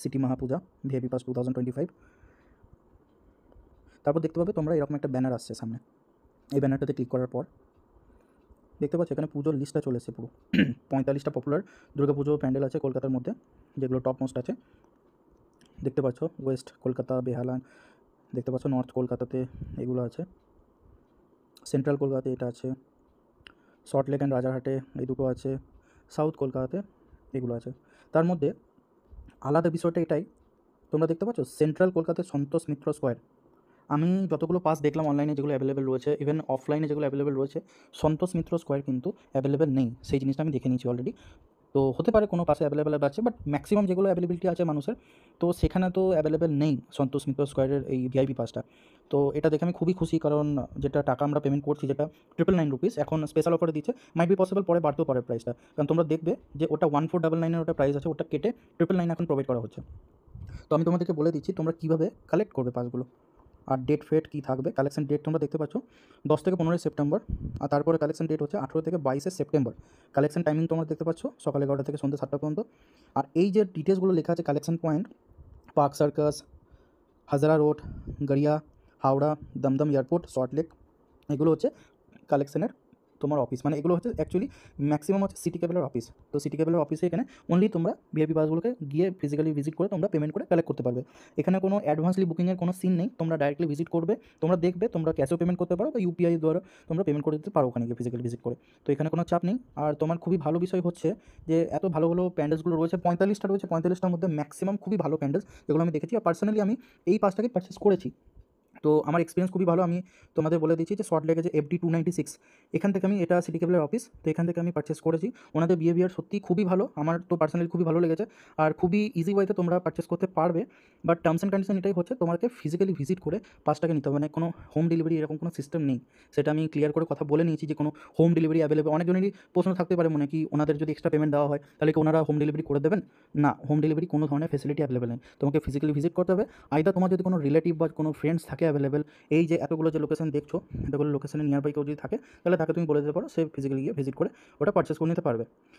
City মহাপূজা VIP pass 2025। তারপর দেখতে পাবে তোমরা এরকম একটা ব্যানার আসছে সামনে। এই ব্যানারটাতে ক্লিক করার পর দেখতে পাচ্ছ এখানে পুজোর লিস্টটা চলে এসেছে পুরো 45টা পপুলার দুর্গাপুজো প্যান্ডেল আছে কলকাতার মধ্যে, যেগুলো টপ মোস্ট আছে। দেখতে পাচ্ছ ওয়েস্ট কলকাতা, বেহালা, দেখতে পাচ্ছ নর্থ কলকাতাতে এগুলো আছে, সেন্ট্রাল কলকাতাতে এটা আছে, সল্টলেক অ্যান্ড রাজারহাটে এই দুটো আছে, সাউথ কলকাতাতে এগুলো আছে। তার মধ্যে আলাদা বিষয়টা এটাই, তোমরা দেখতে পাচ্ছ সেন্ট্রাল কলকাতায় সন্তোষ মিত্র স্কোয়ার। আমি যতগুলো পাস দেখলাম অনলাইনে যেগুলো অ্যাভেলেবেল রয়েছে, ইভেন অফলাইনে যেগুলো অ্যাভেলেবেল রয়েছে, সন্তোষ মিত্র স্কোয়ার কিন্তু অ্যাভেলেবেল নেই। সেই জিনিসটা আমি দেখে নিয়েছি অলরেডি। তো হতে পারে কোনো পাশে অ্যাভেলেবেল আছে, বাট ম্যাক্সিমাম যেগুলো অ্যাভেলেবিলিটি আছে মানুষের, তো সেখানে তো অ্যাভেলেবেল নেই সন্তোষ মিত্র স্কোয়ারের এই ভিআইপি পাসটা। তো এটা দেখে আমি খুবই খুশি, কারণ যেটা টাকা আমরা পেমেন্ট করছি, যেটা 999 এখন স্পেশাল অফারে দিচ্ছে, মাইট বি পসিবল পরে বাড়তেও পারে প্রাইসটা। কারণ তোমরা দেখবে যে ওটা 1499 ওটা প্রাইস আছে, ওটা কেটে 999 এখন প্রোভাইড করা হচ্ছে। তো আমি তোমাদেরকে বলে দিচ্ছি তোমরা কীভাবে কালেক্ট করবে পাসগুলো, আর ডেট ফেট কী থাকবে। কালেকশন ডেট তোমরা দেখতে পাচ্ছ 10 থেকে 15 সেপ্টেম্বর, আর তারপরে কালেকশন ডেট হচ্ছে 18 থেকে 22 সেপ্টেম্বর। কালেকশন টাইমিং তোমরা দেখতে পাচ্ছ সকাল 11টা থেকে সন্ধ্যে 7টা পর্যন্ত। আর এই যে ডিটেলসগুলো লেখা আছে collection point, Park Circus, Hazra road, Garia, Howrah, Dum Dum airport, Salt Lake, এগুলো হচ্ছে কালেকশনের তোমার অফিস। মানে এগুলো হচ্ছে অ্যাকচুয়ালি ম্যাক্সিমাম হচ্ছে সিটি ক্যাবেলের অফিস। তো সিটি ক্যাবেলের অফিসে এখানে অনলি তোমরা ভিআইপি পাসগুলোকে গিয়ে ফিজিক্যালি ভিজিট করে তোমরা পেমেন্ট করে কালেক্ট করতে পারবে। এখানে কোনো অ্যাডভান্সলি বুকিংয়ের কোনো সিন নেই, তোমরা ডাইরেক্টলি ভিজিট করবে, তোমরা দেখবে, তোমরা ক্যাশেও পেমেন্ট করতে পারো বা ইউপিআই দ্বারা তোমরা পেমেন্ট করে দিতে পারো ওখানে গিয়ে ফিজিক্যালি ভিজিট করে। তো এখানে কোনো চাপ নেই। আর তোমার খুবই ভালো বিষয় হচ্ছে যে এত ভালো ভালো প্যান্ডেলসগুলো রয়েছে, 45টা রয়েছে, 45টার মধ্যে ম্যাক্সিমাম খুবই ভালো প্যান্ডেলস, যেগুলো আমি দেখেছি। আর পার্সোনালি আমি এই পাসটাকে পারচেস করেছি, তো আমার এক্সপিরিয়েন্স খুবই ভালো। আমি তোমাদের বলে দিচ্ছি যে সল্টলেকে যে FD 296, এখান থেকে আমি, এটা সিটি কেবলের অফিস, তো এখান থেকে আমি পারচেস করেছি। ওনাদের বিহেভিয়ার সত্যি খুবই ভালো, আমার তো পার্সোনালি খুবই ভালো লেগেছে। আর খুবই ইজি ওয়েতে তোমরা পারচেস করতে পারবে। বাট টার্মস অ্যান্ড কন্ডিশন এটাই হচ্ছে, তোমাকে ফিজিক্যালি ভিজিট করে পাসটাকে নিতে হবে। মানে কোনো হোম ডেলিভারি এরকম কোনো সিস্টেম নেই, সেটা আমি ক্লিয়ার করে কথা বলে নিয়েছি যে কোনো হোম ডেলিভারি অ্যাভেলেবল। অনেকজনেরই প্রশ্ন থাকতে পারে মনে, কি ওনাদের যদি এক্সট্রা পেমেন্ট দেওয়া হয় তাহলে কি ওনারা হোম ডেলিভারি করে দেবেন? না, হোম ডেলিভারি কোনো ধরনের ফেসিলিটি অ্যাভেলেবেল নেই, তোমাকে ফিজিক্যালি ভিজিট করতে হবে। আইদার তোমার যদি কোনো রিলেটিভ বা কোনো ফ্রেন্ডস থাকে অ্যাভেলেবেল, এই যে এতগুলো যে লোকেশন দেখছো, এতগুলো লোকেশনে নিয়ার বাই কেউ যদি থাকে, তাহলে তাকে তুমি বলে দিতে পারো, সে ফিজিক্যালি গিয়ে ভিজিট করে ওটা পারচেস করে নিতে পারবে।